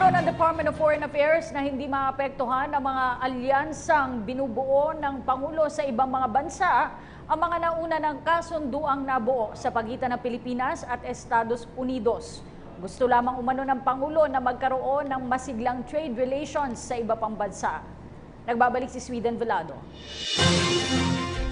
Nilinaw ng Department of Foreign Affairs na hindi maapektuhan ang mga alyansang binubuo ng Pangulo sa ibang mga bansa ang mga nauna ng kasunduang nabuo sa pagitan ng Pilipinas at Estados Unidos. Gusto lamang umano ng Pangulo na magkaroon ng masiglang trade relations sa iba pang bansa. Nagbabalik si Sweden Velado.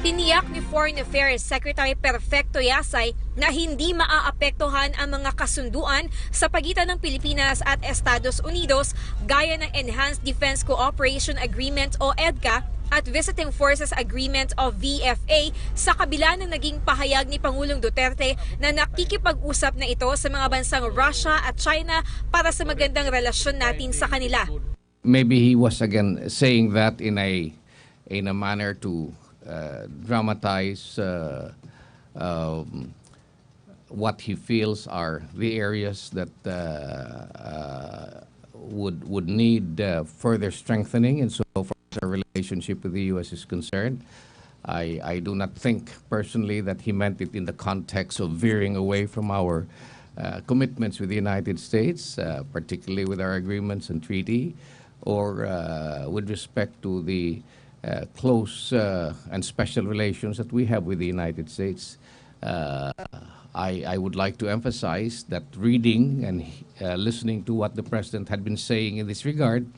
Tiniyak ni Foreign Affairs Secretary Perfecto Yasay na hindi maaapektuhan ang mga kasunduan sa pagitan ng Pilipinas at Estados Unidos gaya ng Enhanced Defense Cooperation Agreement o EDCA at Visiting Forces Agreement o VFA sa kabila ng naging pahayag ni Pangulong Duterte na nakikipag-usap na ito sa mga bansang Russia at China para sa magandang relasyon natin sa kanila. Maybe he was again saying that in a manner to dramatize what he feels are the areas that would need further strengthening, and so far as our relationship with the U.S. is concerned. I do not think personally that he meant it in the context of veering away from our commitments with the United States, particularly with our agreements and treaty, or with respect to the close and special relations that we have with the United States. I would like to emphasize that reading and listening to what the President had been saying in this regard,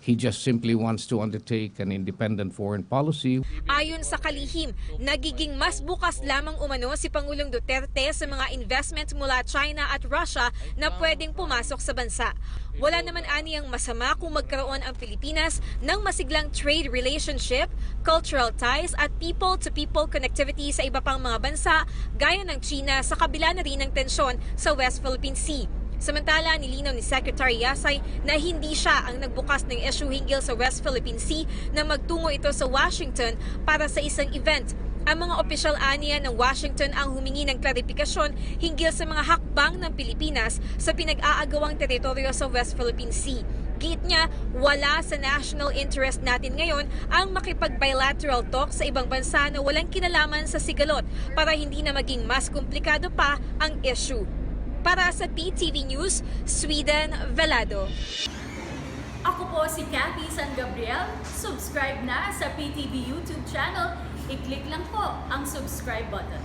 he just simply wants to undertake an independent foreign policy. Ayon sa kalihim, nagiging mas bukas lamang umano si Pangulong Duterte sa mga investments mula China at Russia na pwedeng pumasok sa bansa. Wala naman aniyang masama kung magkaroon ang Pilipinas ng masiglang trade relationship, cultural ties at people-to-people connectivity sa iba pang mga bansa gaya ng China sa kabila na rin ng tensyon sa West Philippine Sea. Samantala, nilinaw ni Secretary Yasay na hindi siya ang nagbukas ng issue hinggil sa West Philippine Sea na magtungo ito sa Washington para sa isang event. Ang mga opisyal aniya ng Washington ang humingi ng klarifikasyon hinggil sa mga hakbang ng Pilipinas sa pinag-aagawang teritoryo sa West Philippine Sea. Git niya, wala sa national interest natin ngayon ang makipag-bilateral talk sa ibang bansa na walang kinalaman sa sigalot para hindi na maging mas komplikado pa ang issue. Para sa PTV News, Sweden Velado. Ako po si Cathy San Gabriel. Subscribe na sa PTV YouTube channel. I-click lang po ang subscribe button.